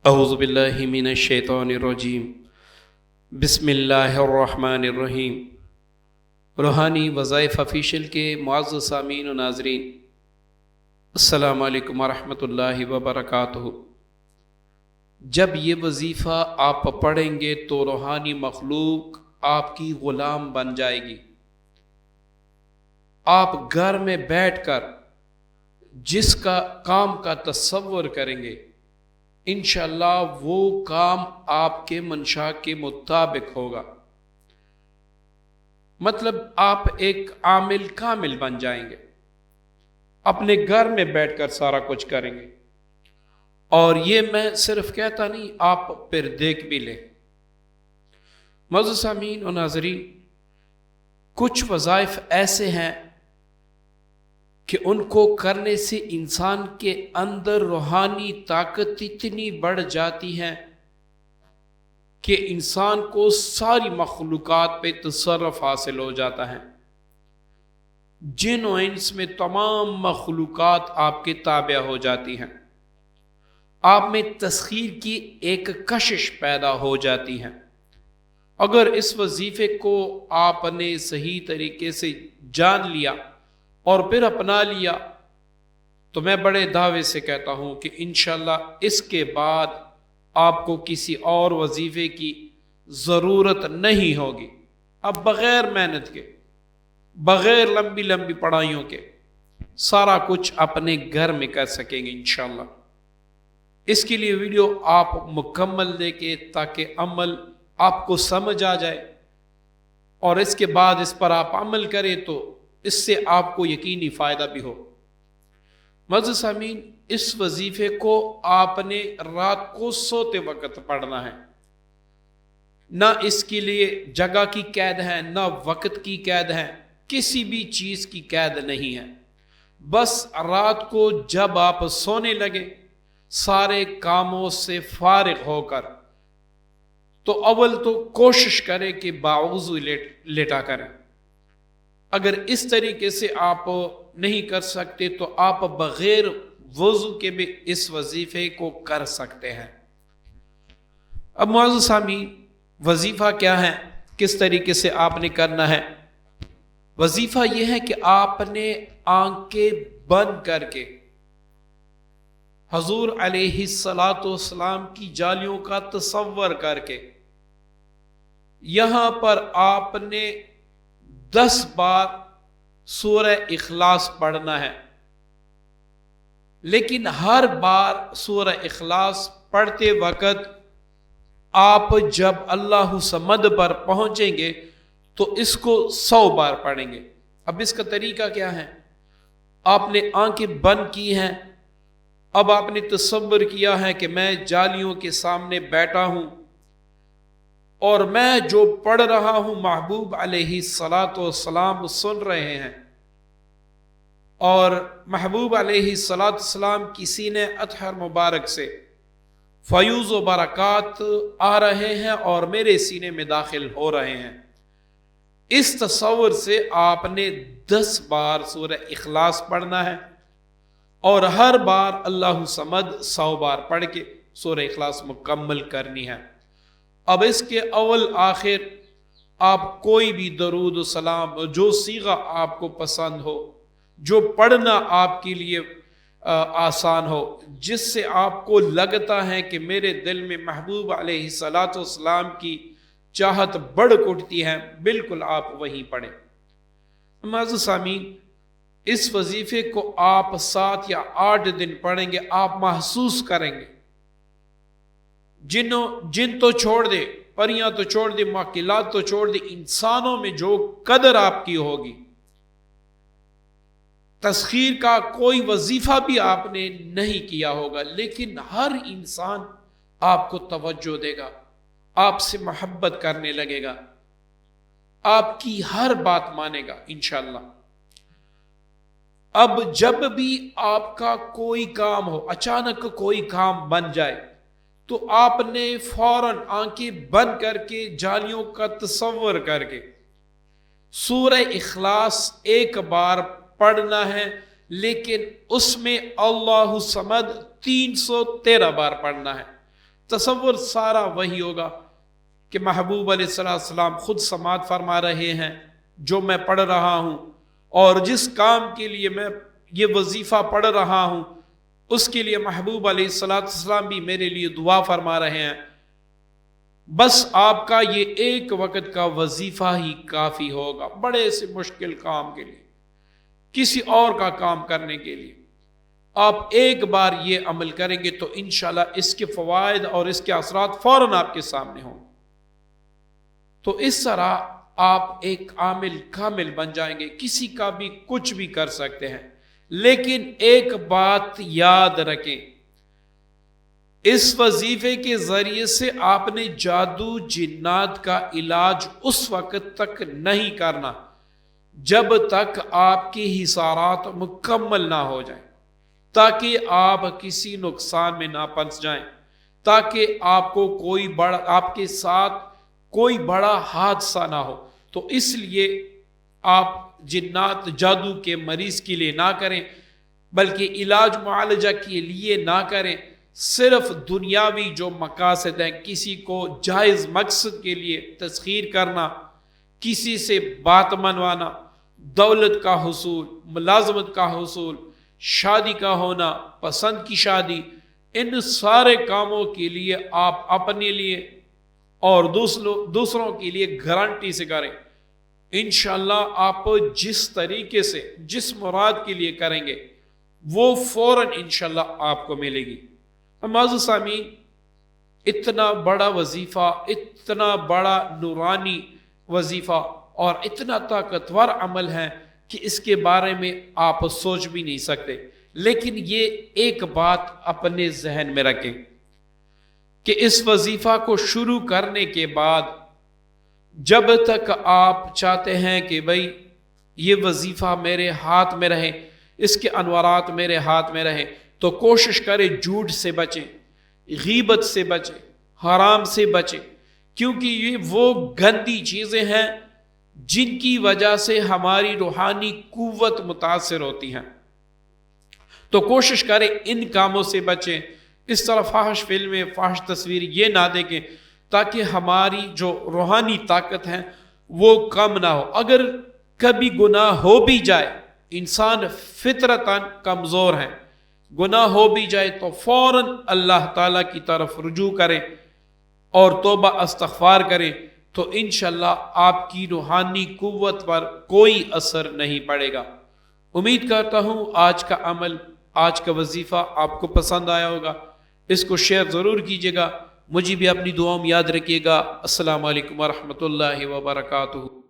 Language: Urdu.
اعوذ باللہ من الشیطان الرجیم بسم اللہ الرحمن الرحیم۔ روحانی وظائف آفیشیل کے معزز سامعین و ناظرین، السلام علیکم ورحمۃ اللہ وبرکاتہ۔ جب یہ وظیفہ آپ پڑھیں گے تو روحانی مخلوق آپ کی غلام بن جائے گی۔ آپ گھر میں بیٹھ کر جس کا کام کا تصور کریں گے انشاءاللہ وہ کام آپ کے منشا کے مطابق ہوگا۔ مطلب آپ ایک عامل کامل بن جائیں گے، اپنے گھر میں بیٹھ کر سارا کچھ کریں گے۔ اور یہ میں صرف کہتا نہیں، آپ پھر دیکھ بھی لیں۔ معزز سامعین و ناظرین، کچھ وظائف ایسے ہیں کہ ان کو کرنے سے انسان کے اندر روحانی طاقت اتنی بڑھ جاتی ہے کہ انسان کو ساری مخلوقات پہ تصرف حاصل ہو جاتا ہے۔ جن و انس میں تمام مخلوقات آپ کے تابع ہو جاتی ہیں، آپ میں تسخیر کی ایک کشش پیدا ہو جاتی ہے۔ اگر اس وظیفے کو آپ نے صحیح طریقے سے جان لیا اور پھر اپنا لیا تو میں بڑے دعوے سے کہتا ہوں کہ انشاءاللہ اس کے بعد آپ کو کسی اور وظیفے کی ضرورت نہیں ہوگی۔ اب بغیر محنت کے، بغیر لمبی لمبی پڑھائیوں کے سارا کچھ اپنے گھر میں کر سکیں گے انشاءاللہ۔ اس کے لیے ویڈیو آپ مکمل دیکھیں تاکہ عمل آپ کو سمجھ آ جائے، اور اس کے بعد اس پر آپ عمل کریں تو اس سے آپ کو یقینی فائدہ بھی ہو۔ معزز سامعین، اس وظیفے کو آپ نے رات کو سوتے وقت پڑھنا ہے۔ نہ اس کے لیے جگہ کی قید ہے، نہ وقت کی قید ہے، کسی بھی چیز کی قید نہیں ہے۔ بس رات کو جب آپ سونے لگے، سارے کاموں سے فارغ ہو کر، تو اول تو کوشش کریں کہ باوضو لیٹا کریں۔ اگر اس طریقے سے آپ نہیں کر سکتے تو آپ بغیر وضو کے بھی اس وظیفے کو کر سکتے ہیں۔ اب معزز سامعین، وظیفہ کیا ہے، کس طریقے سے آپ نے کرنا ہے؟ وظیفہ یہ ہے کہ آپ نے آنکھیں بند کر کے حضور علیہ السلام کی جالیوں کا تصور کر کے یہاں پر آپ نے 10 بار سورہ اخلاص پڑھنا ہے، لیکن ہر بار سورہ اخلاص پڑھتے وقت آپ جب اللہ صمد پر پہنچیں گے تو اس کو 100 بار پڑھیں گے۔ اب اس کا طریقہ کیا ہے؟ آپ نے آنکھیں بند کی ہیں، اب آپ نے تصور کیا ہے کہ میں جالیوں کے سامنے بیٹھا ہوں اور میں جو پڑھ رہا ہوں محبوب علیہ السلام سن رہے ہیں، اور محبوب علیہ السلام کی سینہ اطہر مبارک سے فیوز و برکات آ رہے ہیں اور میرے سینے میں داخل ہو رہے ہیں۔ اس تصور سے آپ نے 10 بار سورہ اخلاص پڑھنا ہے، اور ہر بار اللہ صمد 100 بار پڑھ کے سورہ اخلاص مکمل کرنی ہے۔ اب اس کے اول آخر آپ کوئی بھی درود و سلام، جو صیغہ آپ کو پسند ہو، جو پڑھنا آپ کے لیے آسان ہو، جس سے آپ کو لگتا ہے کہ میرے دل میں محبوب علیہ السلام کی چاہت بڑھ اٹھتی ہے، بالکل آپ وہی پڑھیں۔ معزز سامعین، اس وظیفے کو آپ 7 یا 8 دن پڑھیں گے، آپ محسوس کریں گے جن تو چھوڑ دے، پریاں تو چھوڑ دے، معقلات تو چھوڑ دے، انسانوں میں جو قدر آپ کی ہوگی، تسخیر کا کوئی وظیفہ بھی آپ نے نہیں کیا ہوگا، لیکن ہر انسان آپ کو توجہ دے گا، آپ سے محبت کرنے لگے گا، آپ کی ہر بات مانے گا انشاءاللہ۔ اب جب بھی آپ کا کوئی کام ہو، اچانک کوئی کام بن جائے، تو آپ نے فوراً آنکھیں بند کر کے جالیوں کا تصور کر کے سورہ اخلاص 1 بار پڑھنا ہے، لیکن اس میں اللہ صمد 313 بار پڑھنا ہے۔ تصور سارا وہی ہوگا کہ محبوب علیہ السلام خود سماعت فرما رہے ہیں جو میں پڑھ رہا ہوں، اور جس کام کے لیے میں یہ وظیفہ پڑھ رہا ہوں اس کے لیے محبوب علیہ السلام بھی میرے لیے دعا فرما رہے ہیں۔ بس آپ کا یہ ایک وقت کا وظیفہ ہی کافی ہوگا بڑے سے مشکل کام کے لیے، کسی اور کا کام کرنے کے لیے۔ آپ ایک بار یہ عمل کریں گے تو انشاءاللہ اس کے فوائد اور اس کے اثرات فوراً آپ کے سامنے ہوں۔ تو اس طرح آپ ایک عامل کامل بن جائیں گے، کسی کا بھی کچھ بھی کر سکتے ہیں۔ لیکن ایک بات یاد رکھیں، اس وظیفے کے ذریعے سے آپ نے جادو جنات کا علاج اس وقت تک نہیں کرنا جب تک آپ کے حصارات مکمل نہ ہو جائیں، تاکہ آپ کسی نقصان میں نہ پھنس جائیں، تاکہ آپ کے ساتھ کوئی بڑا حادثہ نہ ہو۔ تو اس لیے آپ جنات جادو کے مریض کے لیے نہ کریں، بلکہ علاج معالجہ کے لیے نہ کریں۔ صرف دنیاوی جو مقاصد ہیں، کسی کو جائز مقصد کے لیے تسخیر کرنا، کسی سے بات منوانا، دولت کا حصول، ملازمت کا حصول، شادی کا ہونا، پسند کی شادی، ان سارے کاموں کے لیے آپ اپنے لیے اور دوسروں کے لیے گارنٹی سے کریں۔ انشاءاللہ آپ جس طریقے سے جس مراد کے لیے کریں گے وہ فوراً انشاءاللہ آپ کو ملے گی۔ معزز سامعین، اتنا بڑا وظیفہ، اتنا بڑا نورانی وظیفہ اور اتنا طاقتور عمل ہے کہ اس کے بارے میں آپ سوچ بھی نہیں سکتے۔ لیکن یہ ایک بات اپنے ذہن میں رکھیں کہ اس وظیفہ کو شروع کرنے کے بعد جب تک آپ چاہتے ہیں کہ بھئی یہ وظیفہ میرے ہاتھ میں رہے، اس کے انوارات میرے ہاتھ میں رہے، تو کوشش کریں جھوٹ سے بچیں، غیبت سے بچیں، حرام سے بچیں، کیونکہ یہ وہ گندی چیزیں ہیں جن کی وجہ سے ہماری روحانی قوت متاثر ہوتی ہیں۔ تو کوشش کریں ان کاموں سے بچیں، اس طرح فاحش فلمیں، فاحش تصویر یہ نہ دیکھیں، تاکہ ہماری جو روحانی طاقت ہے وہ کم نہ ہو۔ اگر کبھی گناہ ہو بھی جائے، انسان فطرتاً کمزور ہے، گناہ ہو بھی جائے تو فوراً اللہ تعالیٰ کی طرف رجوع کریں اور توبہ استغفار کریں، تو انشاءاللہ آپ کی روحانی قوت پر کوئی اثر نہیں پڑے گا۔ امید کرتا ہوں آج کا عمل، آج کا وظیفہ آپ کو پسند آیا ہوگا۔ اس کو شیئر ضرور کیجیے گا، مجھے بھی اپنی دعاؤں میں یاد رکھیے گا۔ السلام علیکم ورحمۃ اللہ وبرکاتہ۔